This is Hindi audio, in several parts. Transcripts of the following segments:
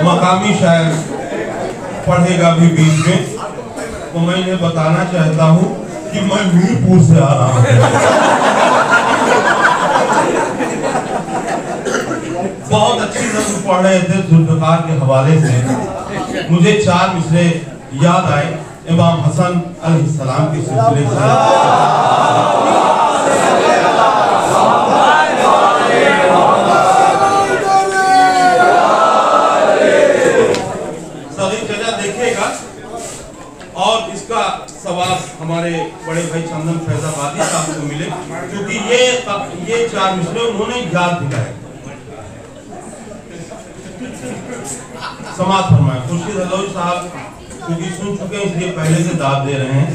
मकामी शायर पढ़ेगा भी बीच में, तो मैं इन्हें बताना चाहता हूँ कि मैं मीरपुर से आ रहा हूँ। बहुत अच्छी नज़्म पढ़ रहे थे जुल्फ़िकार के हवाले से। मुझे 4 मिसरे याद आए इमाम हसन अलैहिस्सलाम के सिलसिले से। सभी जगह देखिएगा और इसका सवाब हमारे बड़े भाई चंदन फैजाबादी साहब को मिले, क्योंकि ये 4 मिसरे उन्होंने याद दिलाए। समाज फरमाए खुर्शीद हलोई साहब, क्योंकि सुन चुके हैं इसलिए पहले से दाद दे रहे हैं।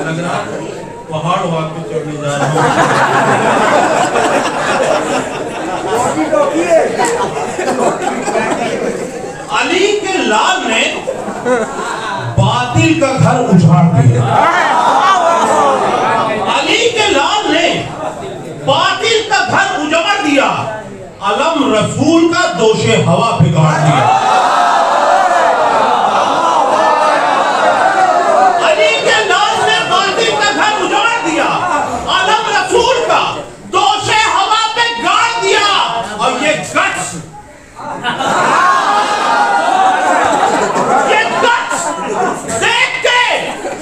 लग रहा पहाड़ वहां पे चढ़ने जा रहा हूँ। अली के लाल ने बातिल का घर उजाड़ दिया। अली के लाल ने बातिल का घर उजाड़ दिया, अलम रसूल का दोषे हवा बिगाड़ दिया। अली के लाल ने बातिल का घर उजाड़ दिया, अलम रसूल का दोषे हवा पे गाड़ दिया। और ये गट्स देख के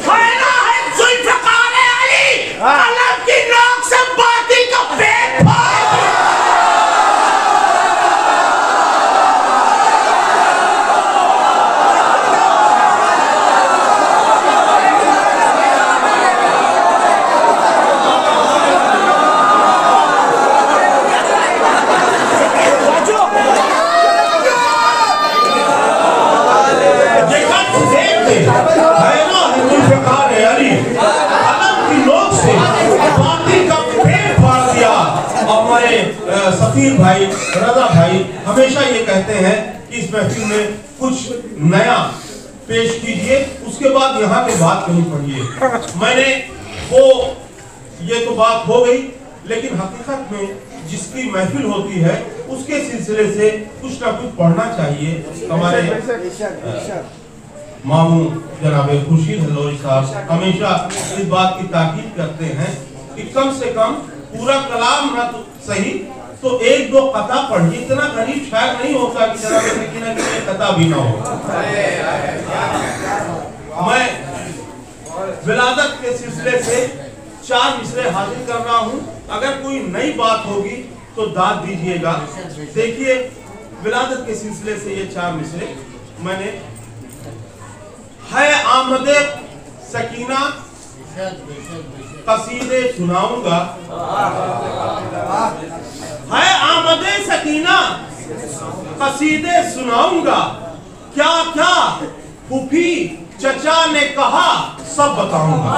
खाना है जुल्फ़िकार अली, अलम की नोक से बातिल का पेट फाड़। सफीर भाई, रजा भाई हमेशा ये कहते हैं कि इस महफिल में कुछ नया पेश कीजिए, उसके बाद यहाँ के बात कहीं पढ़िए। मैंने वो ये तो बात हो गई, लेकिन हकीकत में जिसकी महफिल होती है उसके सिलसिले से कुछ ना कुछ पढ़ना चाहिए। हमारे मामू जनाब खुर्शीद हलोई साहब हमेशा इस बात की ताकीद करते हैं कि कम से कम पूरा कलाम ना तो सही तो 1-2 कथा पढ़िए। इतना गरीब शायर नहीं होता कि जनाब सकीना की कथा भी ना हो। मैं विलादत के सिलसिले से 4 मिसरे हाजिर कर रहा हूँ। अगर कोई नई बात होगी तो दाद दीजिएगा। देखिए विलादत के सिलसिले से ये 4 मिसरे मैंने है आमदे सकीना कसीदे सुनाऊंगा। है आमदे सकीना कसीदे सुनाऊंगा, क्या क्या फूफी चचा ने कहा सब बताऊंगा।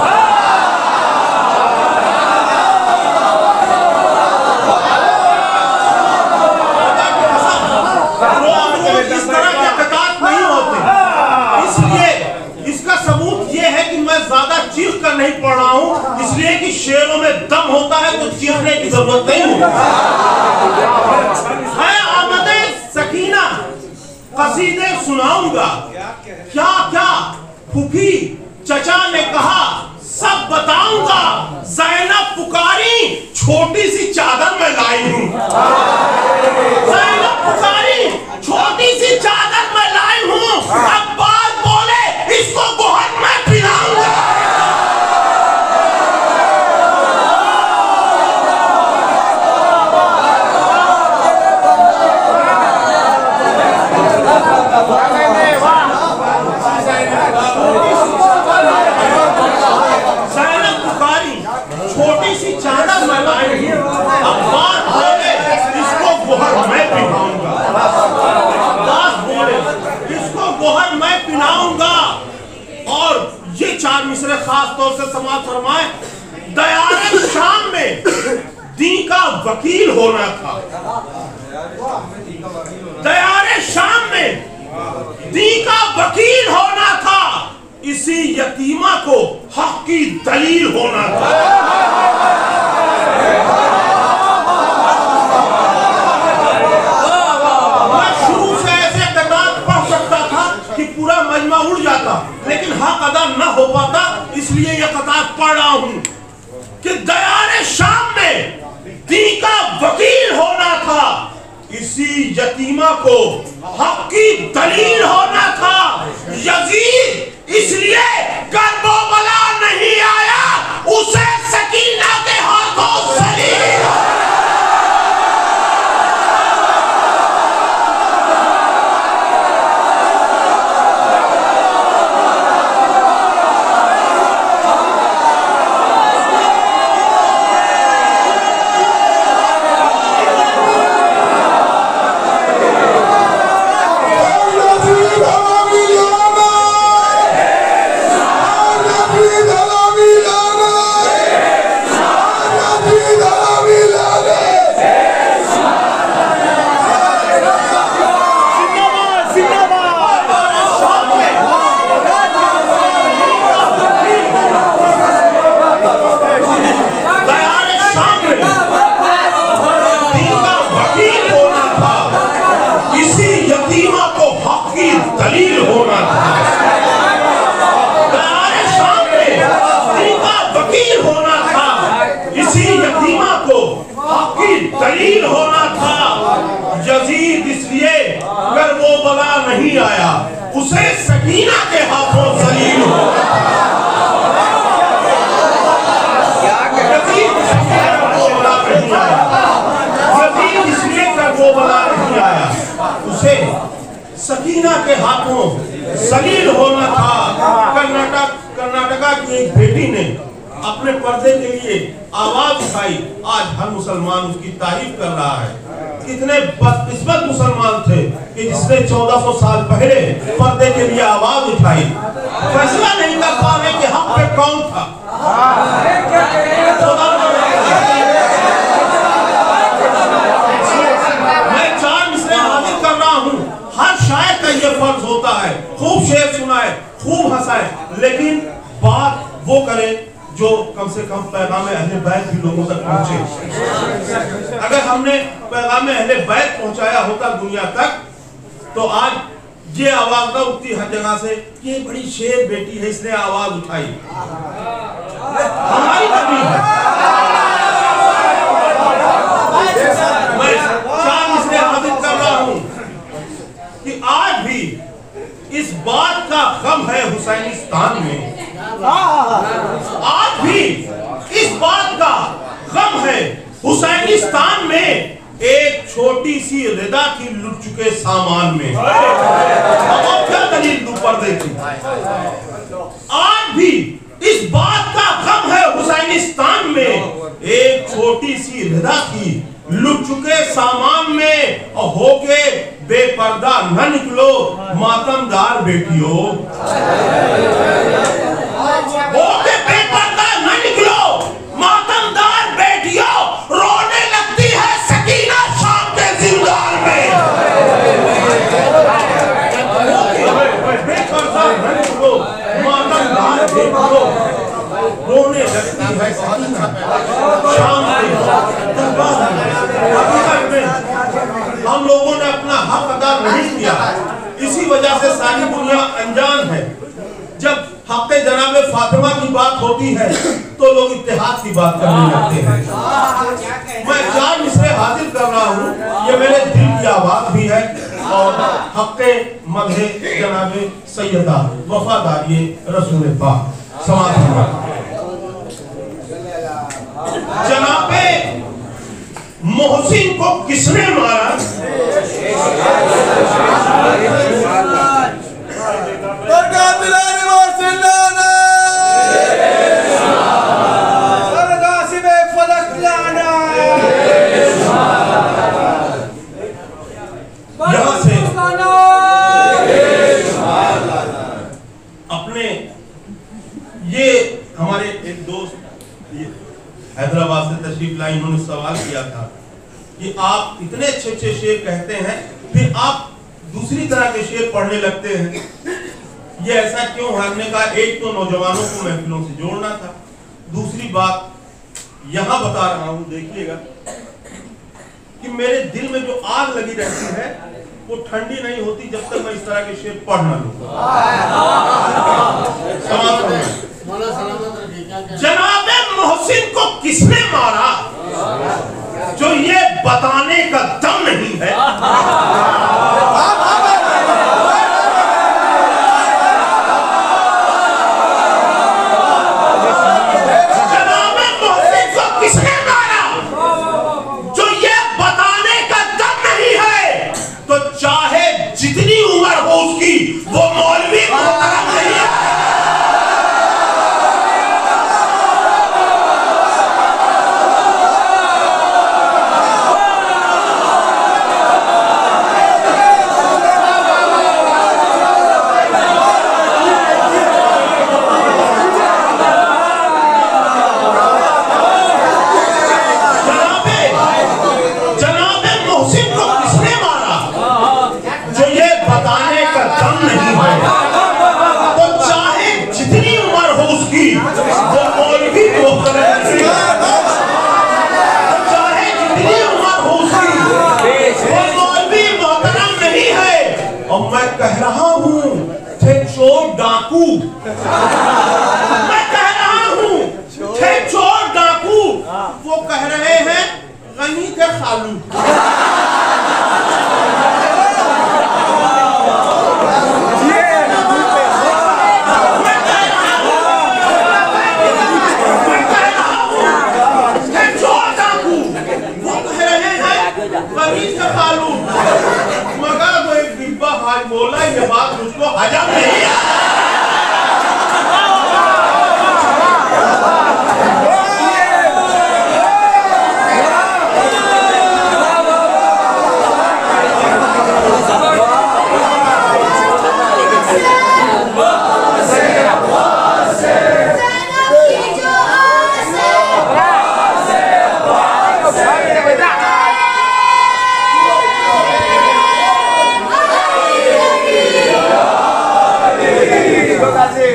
इस तरह के कतार नहीं होते, इसलिए इसका सबूत ये है कि मैं ज्यादा चीख कर नहीं पढ़ रहा हूँ, इसलिए कि शेरों में दम होता है तो चीखने की जरूरत नहीं होती। है आमदे सकीना कसीदे सुनाऊंगा, क्या क्या फूफी चचा ने कहा सब बताऊंगा। ज़ैनब पुकारी छोटी सी चादर में लाई हूँ। ज़ैनब पुकारी छोटी सी चादर में लाई हूँ। अब्बास बोले इसको बहुत मैं पिलाऊंगा। छोटी सी चादर में लाई हूँ। अब्बास बोले इसको गोहर मैं पिलाऊंगा। अब्बास बोले इसको गोहर मैं पिलाऊंगा। और ये 4 मिसरे खास तौर से समाज फरमाए। दयारे शाम में दी का वकील होना था। दयारे शाम में दीन का वकील होना था, इसी यतीमा को हक की दलील होना था। मैं शुरू से ऐसे कतार पढ़ सकता था कि पूरा मजमा उड़ जाता, लेकिन हक अदा न हो पाता, इसलिए यह कतार पढ़ रहा हूं कि दयारे शाम में दीन का वकील होना था, इसी यतीमा को हक की दलील होना था। यजीद इसलिए कर्बला नहीं आया, उसे सकीना के हाथों सलील। दलील होना था। यजीद इसलिए कर्बला नहीं आया, उसे सकीना के हाथों जलील होना था। यजीद इसलिए कर्बला नहीं आया, उसे सकीना के हाथों जलील होना था। कर्नाटका की एक बेटी ने अपने पर्दे के लिए आवाज उठाई, आज हर मुसलमान उसकी तारीफ कर रहा है। कितने बदकिस्मत मुसलमान थे कि जिसने 1400 साल पहले पर्दे के लिए आवाज उठाई। फैसला नहीं कर पा रहे कि हक पे कौन था। मैं 4 मिसरे हाजिर कर रहा हूँ। हर शायर का ये फर्ज होता है, खूब शेर सुनाए, खूब हंसाए, लेकिन बात वो करे जो कम से कम पैगाम अहले बैत भी लोगों तक पहुंचे। अगर हमने पैगाम अहले बैत पहुंचाया होता दुनिया तक, तो आज ये आवाज ना उठती हर जगह से कि ये बड़ी शेर बेटी है, इसने आवाज उठाई। हमारी कमी है। मैं 4 मिसरे हाजिर कर रहा हूं कि आज भी इस बात का गम है हुसैनिस्तान में, आज भी इस बात का गम है हुसैनिस्तान में। एक छोटी सी रिदा की लुट चुके सामान में, अब क्या दलील दूं पर्दे की। आज भी इस बात का गम है हुसैनिस्तान में, एक छोटी सी रिदा की लुट चुके सामान में, और होके बेपर्दा न निकलो मातमदार बेटियों। होके बेपर्दा न निकलो मातमदार बेटियों, रोने लगती है सकीना शाम के जिंदान में। बेपर्दा न निकलो मातमदार बेटियों, रोने लगती है सकीना शाम के जिंदान में। हम लोगों ने अपना हक अदा नहीं किया, इसी वजह से सारी दुनिया अनजान है। जब हक़ जनाबे फातिमा की बात होती है तो लोग इत्तेहाद की बात करने लगते हैं। मैं 4 मिसरे हाजिर कर रहा हूँ, ये मेरे दिल की आवाज भी है, और हक़ मदहे जनाबे सैयदा वफादारी रसूल पाक समाज। जनाबे मोहसिन को किसने मारा? यहाँ से अपने ये हमारे एक दोस्त हैदराबाद से तशरीफ लाई, उन्होंने सवाल किया था कि आप इतने अच्छे अच्छे शेर कहते हैं, फिर आप दूसरी तरह के शेर पढ़ने लगते हैं। ये ऐसा क्यों हमने कहा, एक तो नौजवानों को महफिलों से जोड़ना था, दूसरी बात यहां बता रहा हूं, देखिएगा कि मेरे दिल में जो आग लगी रहती है वो ठंडी नहीं होती जब तक मैं इस तरह के शेर पढ़ ना लूं। जनाबे मोहसिन को किसने मारा, जो ये बताने का दम नहीं है। जनाबे मोहसिन को किसने मारा, जो ये बताने का दम नहीं है, तो चाहे जितनी उम्र हो उसकी, वो मौलवी मोहतरम नहीं है। मैं कह रहा हूं थे चोर डाकू, मैं कह रहा हूं थे चोर डाकू, वो कह रहे हैं गनी थे खालू। मैं कह रहा हूं थे चोर डाकू, वो कह रहे हैं गनी थे खालू। मगर वो एक डिब्बा हाज बोला, ये बात मुझको हजम नहीं है।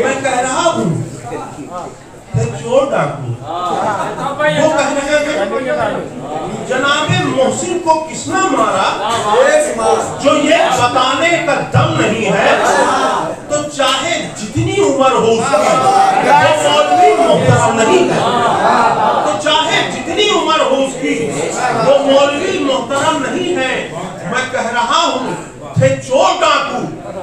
मैं कह रहा हूं चोर डाकू, वो कह रहे हैं जनाबे मोहसिन को किसने मारा, जो ये बताने का दम नहीं है, तो चाहे जितनी उम्र हो उसकी, वो मौलवी मोहतरम नहीं है। तो चाहे जितनी उम्र हो उसकी, वो मौलवी मोहतरम नहीं है। मैं कह रहा हूं थे चोर डाकू,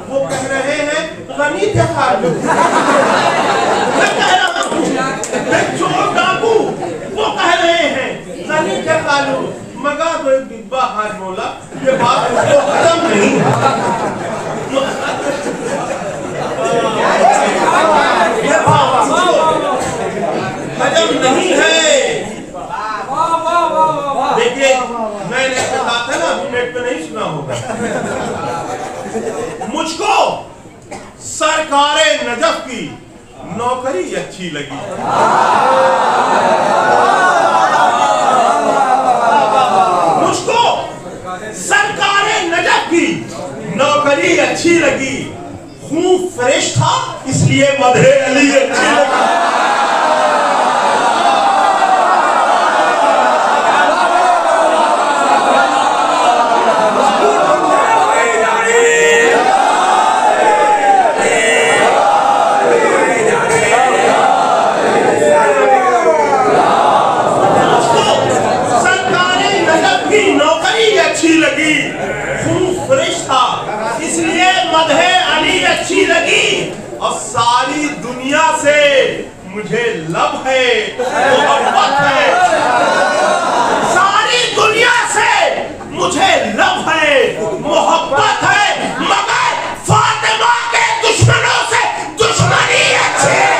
वो कह रहे हैं गनी थे खालू। मैं कह रहा हूं थे चोर डाकू, वो कह रहे हैं गनी थे खालू। मगर वो एक डिब्बा हाथ बोला, ये बात उसको हजम नहीं है। ये बात हजम नहीं है। देखिए मैंने कहा था ना, अभी नेट पे नहीं सुना होगा, मुझको सरकारे नजफ की नौकरी अच्छी लगी। मुझको सरकारे नजफ की नौकरी अच्छी लगी, खून फ्रेश था इसलिए मधे अली अच्छी लगी। अच्छी लगी और सारी दुनिया से मुझे लब है, मोहब्बत है। सारी दुनिया से मुझे लब है, मोहब्बत है, मगर फातिमा के दुश्मनों से दुश्मनी अच्छी है।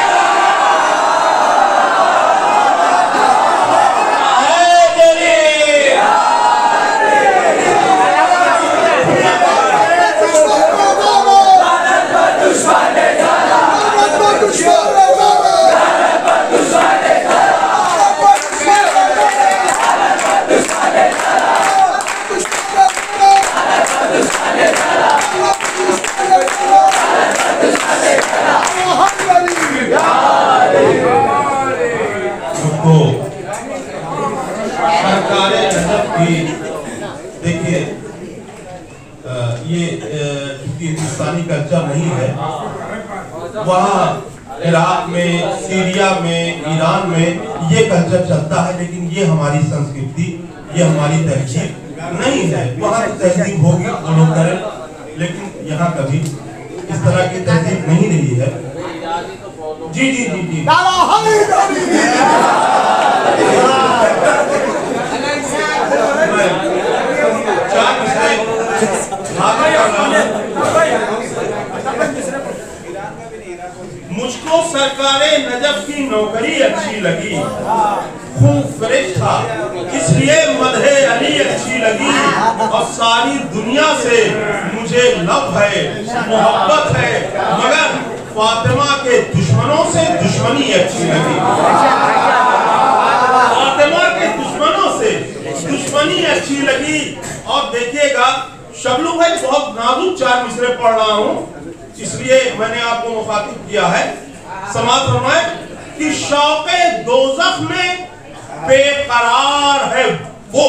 Yeah. वहाँ इराक में, सीरिया में, ईरान में ये कल्चर चलता है, लेकिन ये हमारी संस्कृति, ये हमारी तहजीब नहीं है। वहाँ की तहजीब होगी वो लोग करें, लेकिन यहाँ कभी इस तरह की तहजीब नहीं रही है। जी जी जी जी मुझको सरकारे नजफ की नौकरी अच्छी लगी, खूब फ्रेश था इसलिए मदहे अली अच्छी लगी, और सारी दुनिया से मुझे लव है, मोहब्बत है, मगर फातिमा के दुश्मनों से दुश्मनी अच्छी लगी। फातिमा के दुश्मनों से दुश्मनी अच्छी लगी। और देखिएगा शबलू भाई, बहुत नाजुक 4 मिसरे पढ़ रहा हूँ, इसलिए मैंने आपको मुखातिब किया है। समात फरमाए कि शौक़े दोज़ख में बेकरार है वो,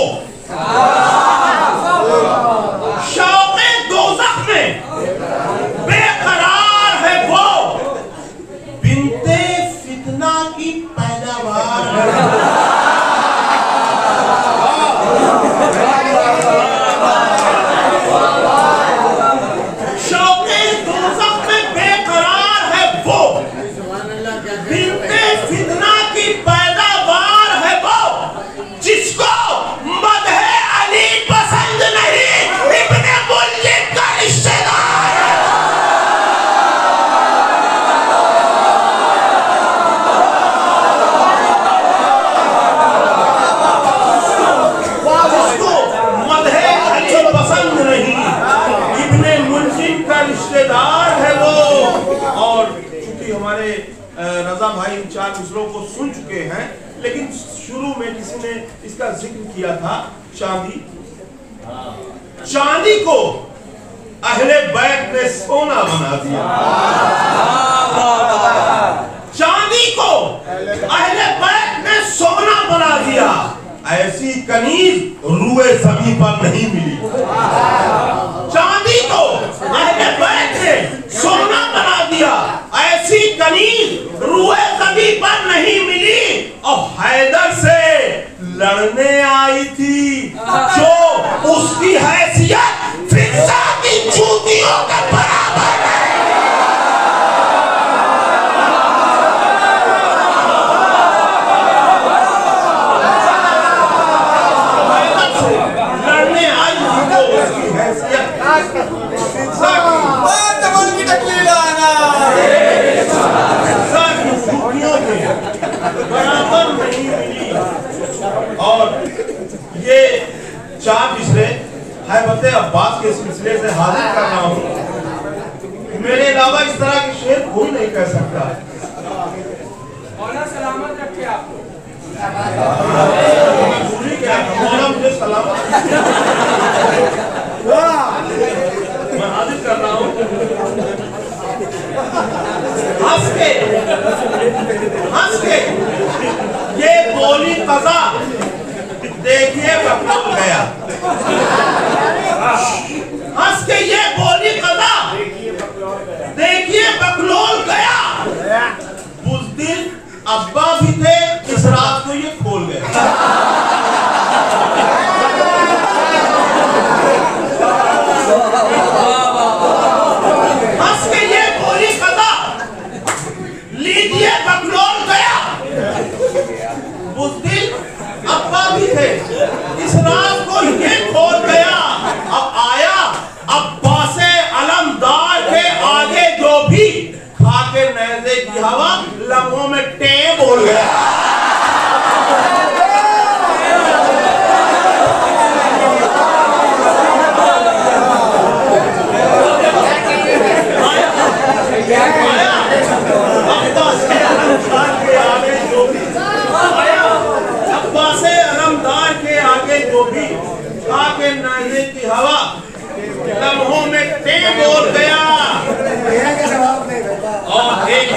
शौक़े दोज़ख में बेकरार है वो, बिन्ते फितना की पैदावार। रजा भाई इन 4 मिसरों को सुन चुके हैं, लेकिन शुरू में किसी ने इसका जिक्र किया था, चांदी। चांदी को अहले बैत ने सोना बना दिया, चांदी को अहले बैत ने सोना बना दिया। ऐसी कनीज रूए ज़मीन पर नहीं मिली। चांदी को अहले बैत ने सोना बना दिया, ऐसी कनीज रूए ज़मीन पर नहीं मिली। और हैदर से लड़ने आई थी जो उसकी हैसियत फिजा की जूतियों के बराबर है। बराबर नहीं मिली। और ये 4 मिसरे हैबत अब्बास के सिलसिले से हाजिर कर रहा हूँ। मेरे अलावा इस तरह के शेर कोई नहीं कह सकता। मौला सलामत रखे आपको। मौला मुझे सलामत। मैं हाजिर कर रहा हूँ। हंस के ये बोली कज़ा, देखिए बकलोल गया। हंस के ये बोली कज़ा, देखिए बकलोल गया। बुज़दिल अब्बा भी थे, इस रात को ये खोल गया। हंस के ये बोली कज़ा, लीजिए बकलोल गया। बुज़दिल अब्बा भी थे, इस रात को ये खोल गया। अब आया अब्बासे अलमदार के आगे जो भी खाके नेज़े की हवा लम्हों में टे बोल गया। नाज़े की हवा लम्हों में टे बोल गया। और एक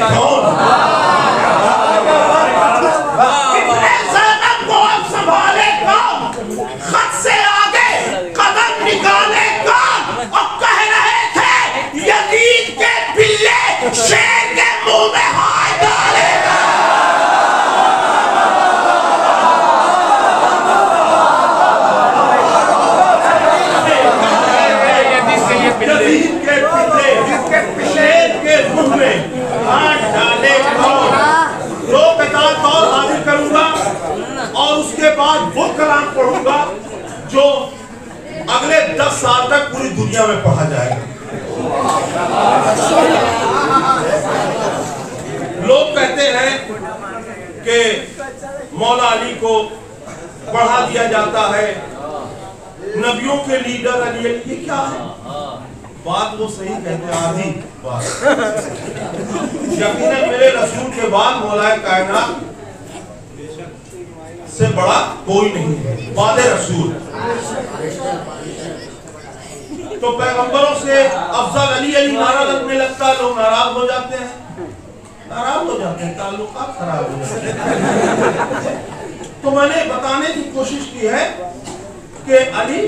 कौन? इब्ने ज़ैनब को अब संभाले कौन? खत से आगे कदम निकाले कौन? और कह रहे थे यजीद के पिल्ले शेर के मुंह में हाथ डालेगा। यजीद के पिल्ले शेर के मुंह में हाथ डाले कौन? 2 किताब और हाजिर करूंगा और उसके बाद वो कलाम पढ़ूंगा जो अगले 10 साल तक पूरी दुनिया में पढ़ा जाएगा। लोग कहते हैं कि मौला अली को बढ़ा दिया जाता है, नबियों के लीडर अली। ये क्या है? बात वो सही कहते हैं, आधी बात। यकीनन मेरे रसूल के बाद मौलाए कायनात से बड़ा कोई नहीं है, बाद रसूल। तो पैगंबरों से अफजल अली अली नारा लगने लगता है, लोग नाराज हो जाते हैं, ताल्लुकात खराब हो जाते हैं। तो मैंने बताने की कोशिश की है कि अली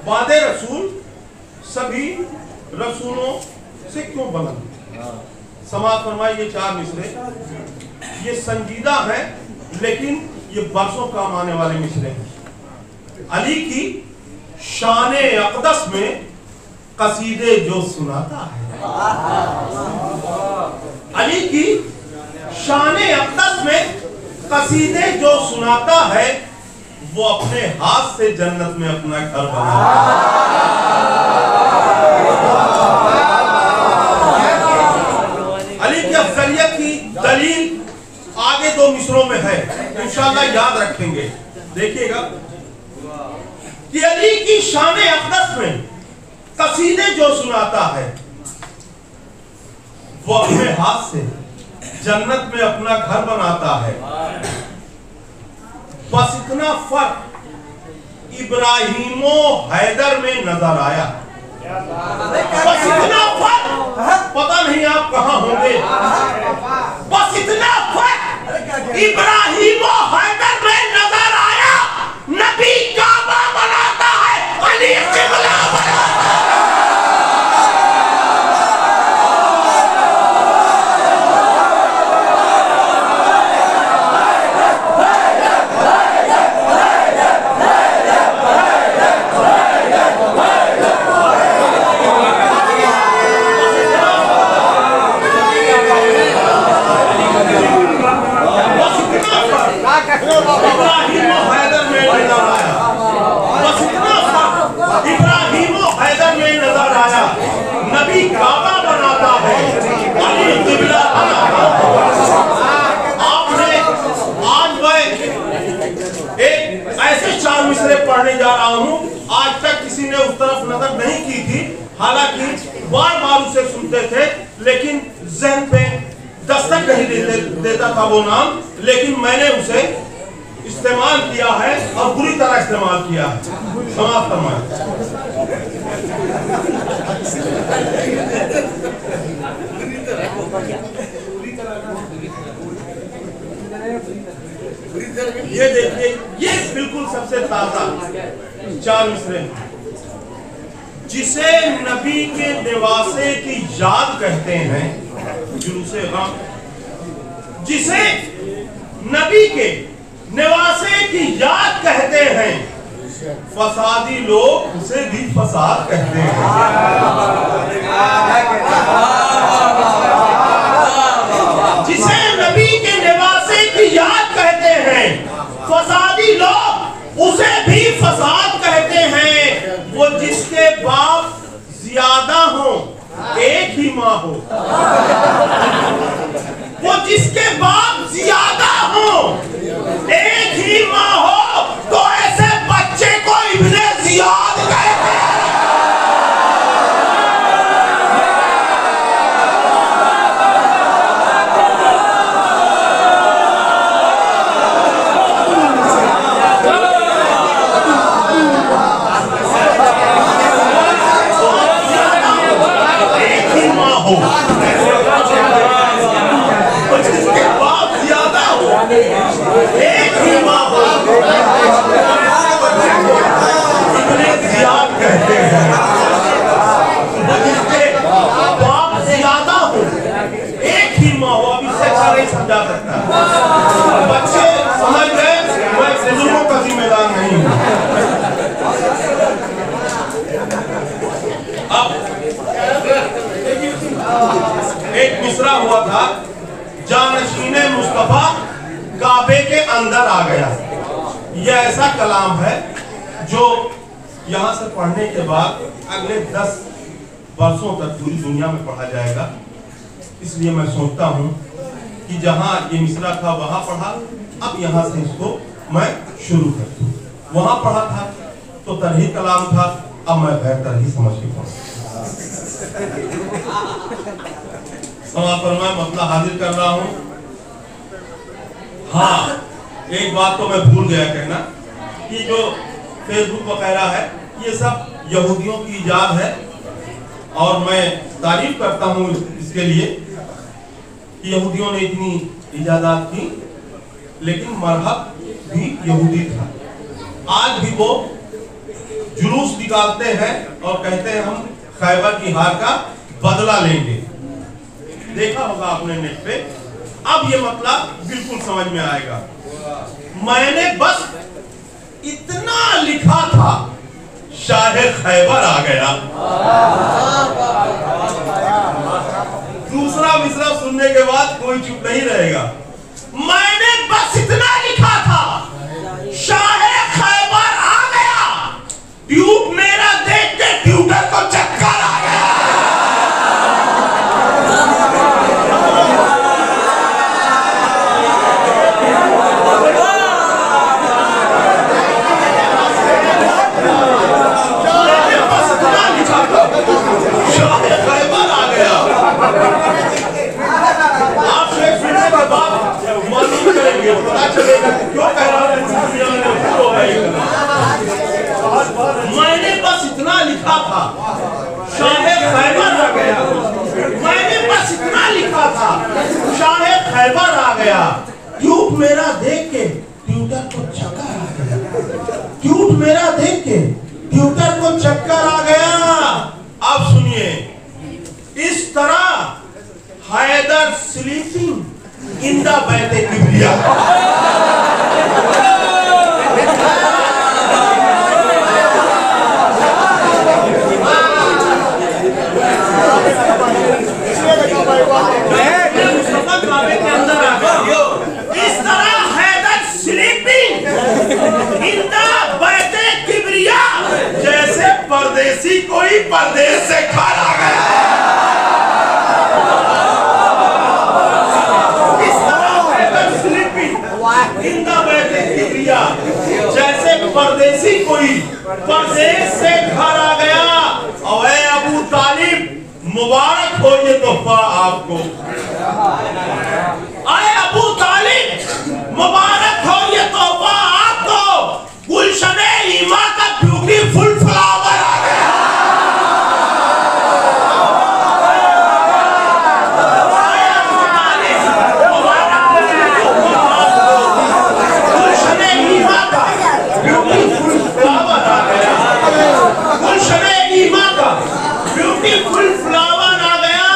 वादे रसूल सभी रसूलों से क्यों बना। समाज फरमाई ये 4 मिसरे ये संजीदा है, लेकिन ये बरसों काम आने वाले मिसरे हैं। अली की शान अक़दस में कसीदे जो सुनाता है, अली की शान अक़दस में कसीदे जो सुनाता है, वो अपने हाथ से जन्नत में अपना घर बनाता अली की अफजलियत की दलील आगे 2 मिसरों में है, इंशाअल्लाह याद रखेंगे। देखिएगा कि अली की शान अक़दस में कसीदे जो सुनाता है, वो अपने हाथ से जन्नत में अपना घर बनाता है। बस इतना फर्क इब्राहिमो हैदर में नजर आया, बस इतना फर्क। पता नहीं आप कहां होंगे, बस इतना फर्क इब्राहिमो हैदर में नजर आया। नबी काबा बनाता है, अली किबला बनाता है। पढ़ने जा रहा हूं, आज तक किसी ने उस तरफ नजर नहीं की थी, हालांकि बार बार उसे सुनते थे, लेकिन ज़हन पे दस्तक नहीं देता था वो नाम। लेकिन मैंने उसे इस्तेमाल किया है और बुरी तरह इस्तेमाल किया है। समाप्त फरमाएं। ये देखिए, ये बिल्कुल सबसे ताजा 4 मिसरे, जिसे नबी के निवासे की याद कहते हैं, जुलूसे गम, जिसे नबी के निवासे की याद कहते हैं, फसादी लोग उसे भी फसाद कहते हैं। जिसे नबी के निवासे की याद कहते हैं, फसादी लोग उसे भी फसाद कहते हैं। वो जिसके बाप ज्यादा हो, एक ही माँ हो, वो जिसके बाप ज्यादा हो, एक ही माँ हो, तो ऐसे बच्चे को इब्ने जियाद कहते हैं। एक ही माँ हो, अब एक मिसरा हुआ था, जानशीने मुस्तफा काबे के अंदर आ गया। यह ऐसा कलाम है जो यहाँ से पढ़ने के बाद अगले 10 वर्षों तक पूरी दुनिया में पढ़ा जाएगा। इसलिए मैं सोचता हूँ कि जहाँ ये मिसरा था वहां पढ़ा, अब यहाँ से इसको मैं शुरू कर दूं। वहां पढ़ा था तो तरही कलाम था, अब मैं गैर तरही समझ के पढ़ा। मैं मसला हाजिर कर रहा हूँ। हाँ, एक बात तो मैं भूल गया कहना कि जो फेसबुक वगैरह है ये सब यहूदियों की इजाद है, और मैं तारीफ करता हूँ इसके लिए कि यहूदियों ने इतनी इजादात की, लेकिन मरहब भी यहूदी था। आज भी वो जुलूस निकालते हैं और कहते हैं हम खैबर की हार का बदला लेंगे। देखा होगा आपने नेट पे। अब ये मतलब बिल्कुल समझ में आएगा। मैंने बस इतना लिखा था, शाहे खैबर आ गया। दूसरा मिसरा सुनने के बाद कोई चुप नहीं रहेगा। मैंने बस इतना लिखा था, शाहे खैबर आ गया। ट्यूब मेरा देख के ट्यूटर को चक्कर आ गया। मैंने बस इतना लिखा था, शाहे खैबर आ गया। मैंने बस इतना लिखा था, शाहे खैबर आ गया। ट्यूब मेरा देख के ट्यूटर को चक्कर आ गया। ट्यूब मेरा देख के ट्यूटर को चक्कर आ गया। अब सुनिए, इस तरह हैदर स्लीपिंग इन द बैते किबरिया। इस तरह हैदर स्लीपिंग इन द बैते किबरिया, जैसे परदेसी कोई परदेश से घर आ गया। इस तरह हैदर स्लीपिंग इन द बैते किबरिया, जैसे परदेसी कोई परदेश से घर आ गया। और ऐ अबू तालिब, मुबारक हो ये तोहफा आपको। आए अबू तालिब, मुबारक हो ये तोहफा आपको। गुलशने ईमा का ब्यूटीफुल फ्लावर आ गया। आए अबू तालिब, मुबारक हो ये तोहफा आपको। गुलशने ईमा का ब्यूटीफुल फ्लावर आ गया। गुलशने ईमा का ब्यूटीफुल फ्लावर आ गया।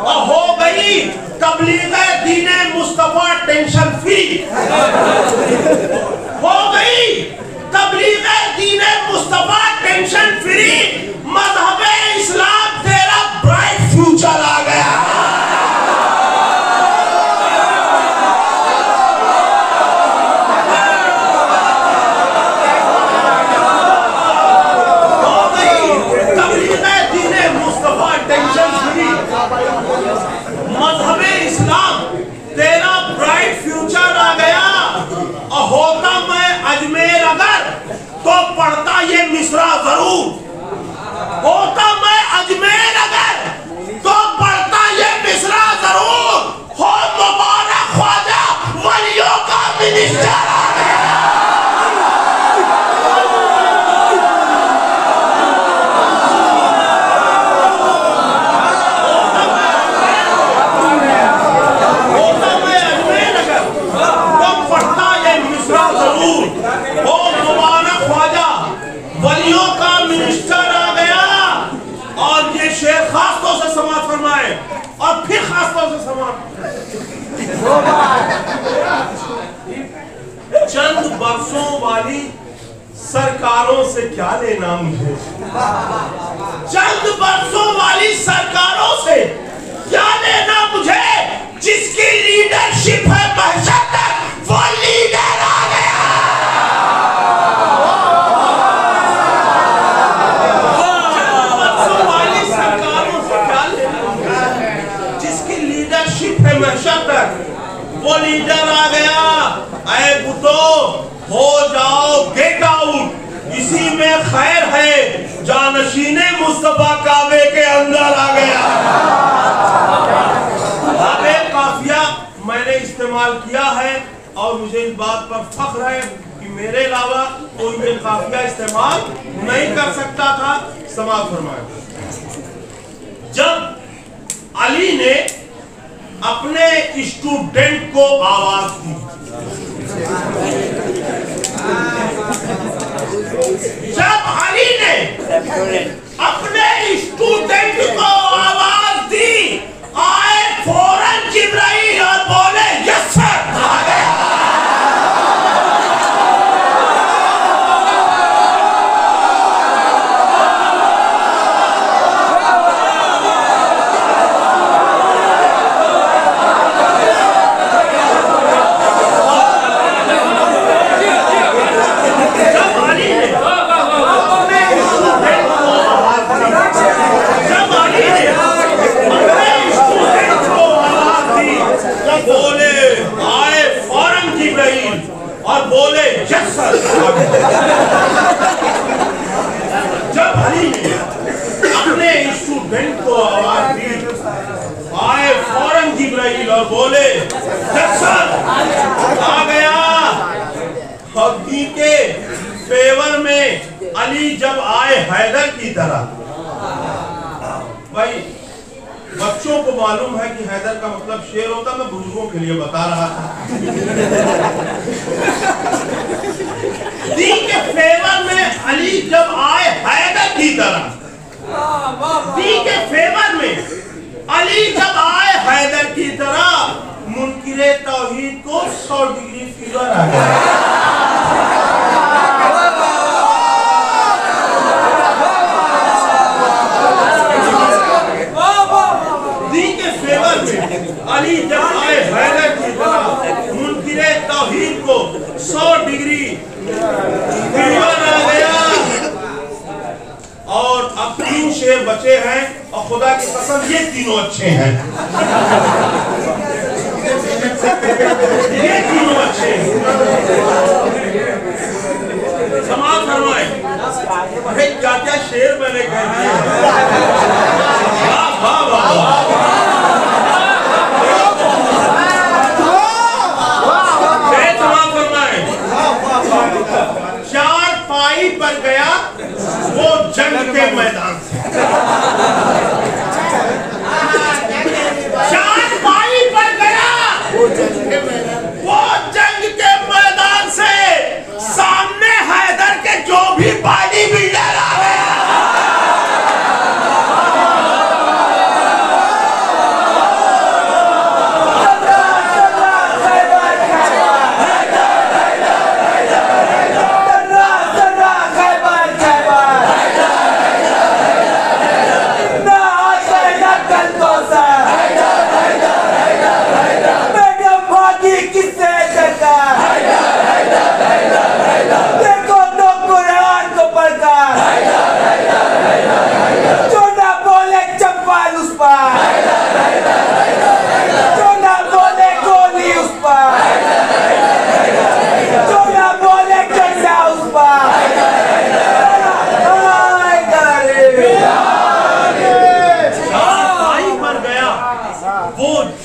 और हो गई तबलीगे दीने मुस्तफा टेंशन फ्री। हो गई तबलीगे दीने मुस्तफा टेंशन फ्री। मज़हबे इस्लाम तेरा ब्राइट फ्यूचर आ गया। हो गई तबलीगे दीने मुस्तफा टेंशन फ्री। मज़हबे इस्लाम तेरा ब्राइट फ्यूचर आ गया। और होता मैं अजमेर अगर तो पढ़ता ये मिसरा जरूर। होता मैं अजमेर अगर तो पढ़ता ये मिसरा जरूर। हो मुबारक ख्वाजा वलियों का मिनिस्टर आ गया। वलियों का मिनिस्टर आ गया। और ये शेर खास तौर से समाप्त फरमाए और फिर खास तौर से समाप्त। चंद बरसों वाली सरकारों से क्या लेना मुझे। चंद वर्षों वाली सरकारों से क्या लेना मुझे, जिसकी लीडरशिप है महशर तक वो लीडर आ गया। 50 वर्षों वाली सरकारों से क्या लेना, जिसकी लीडरशिप है महशर तक वो लीडर आ गया। ऐ बुतो हो जाओ गेट आउट, इसी में खैर है, जानशीने मुस्तफा काबे के अंदर आ गया। काबे काफिया मैंने इस्तेमाल किया है और मुझे इस बात पर फख्र है कि मेरे अलावा कोई ये काफिया इस्तेमाल नहीं कर सकता था। समाप्त फरमाया। जब अली ने अपने स्टूडेंट को आवाज दी, जब अली ने अपने स्टूडेंट को आवाज दी, आए फौरन जिब्राइल और बोले यस सर, आ गया। और बोले यस सर। जब अली ने अपने स्टूडेंट को आवाज दी, आए फौरन जिब्राइल और बोले यस सर, आ गया। हकी के फेवर में अली जब आए हैदर की तरह, भाई बच्चों को मालूम है कि हैदर का मतलब शेर होता, मैं बुजुर्गों के लिए बता रहा था। दी के फेवर में अली जब आए हैदर की तरह, दी के फेवर में अली जब आए हैदर की तरह, मुनकिरे तौहीद को 100 डिग्री फीवर आ गया। अली जब आए हैदर की तरह, मुनकिरे तौहीद को 100 डिग्री फीवर आ गया। और अब 3 शेर बचे हैं और खुदा की कसम ये तीनों अच्छे हैं, ये तीनों अच्छे हैं। समाप्त फरमाए। अरे क्या क्या शेर मैंने कह दिए। वाह वाह वाह। चारपाई पर गया वो जंग के मैदान से, चारपाई पर गया वो जंग के मैदान से, सामने हैदर के जो भी बॉडी बिल्डर आ गया।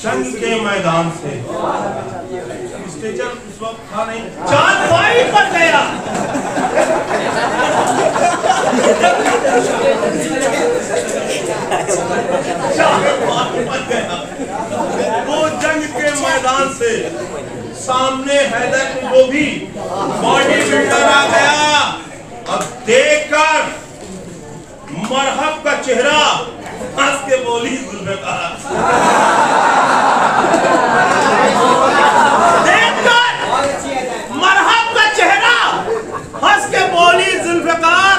जंग के मैदान से स्टेचर उस वक्त था नहीं, चारपाई पर गया। वो जंग के मैदान से, सामने हैदर की जो भी बॉडी बिल्डर आ गया। अब देखकर मरहब का चेहरा हंस के बोली जुल्फ़िकार, देखकर मरहब का चेहरा हंस के बोली जुल्फ़िकार,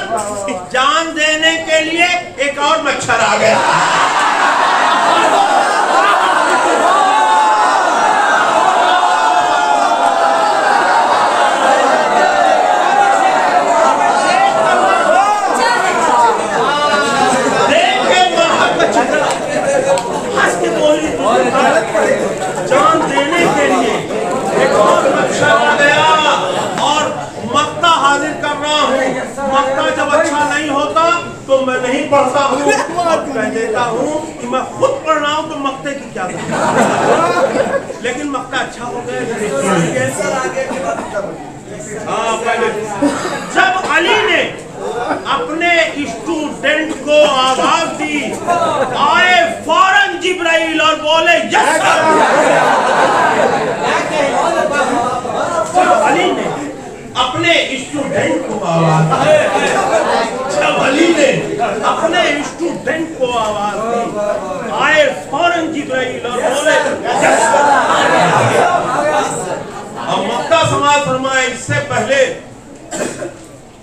जान देने के लिए एक और मच्छर पढ़ता हूँ और कह देता हूँ कि मैं खुद पढ़ रहा हूँ तो मक्ते की क्या बात, लेकिन मक्ता अच्छा हो गया। हाँ, पहले जब अली ने अपने स्टूडेंट को आवाज दी, आए फौरन जिब्राइल और बोले यस सर। जब अली ने अपने स्टूडेंट को आवाज दी, जब अली ने अपने स्टूडेंट को आवाज दी, आए फौरन जिब्राइल और बोले यस सर। अब मक्का समाज फरमाए इससे पहले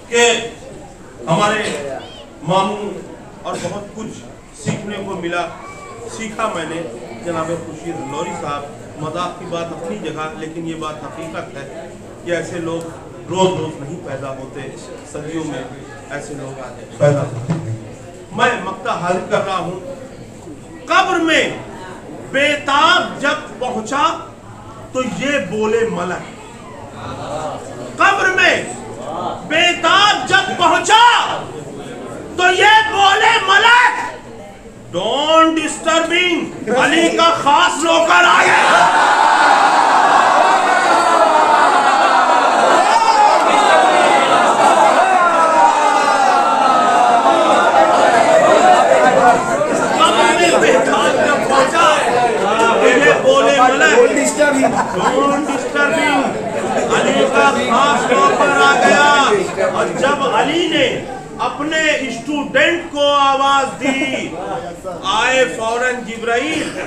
कि हमारे मामू और बहुत कुछ सीखने को मिला, सीखा मैंने जनाब खुर्शीद लौरी साहब। मजाक की बात अपनी जगह, लेकिन ये बात हकीकत है कि ऐसे लोग रोज रोज नहीं पैदा होते, सदियों में ऐसे लोग पैदा होते। मैं मक्ता हाजिर कर रहा हूँ। कब्र में बेताब जब पहुंचा तो ये बोले मलक, कब्र में बेताब जब पहुंचा तो ये बोले मलक, डोंट डिस्टर्बिंग, अली का खास नौकर आ गया। बेताब जब पहुंचा ये बोले मलक, डोंट डिस्टर्बिंग, अली का खास नौकर आ गया। और जब अली ने अपने स्टूडेंट को आवाज दी, आए फौरन जिब्राइल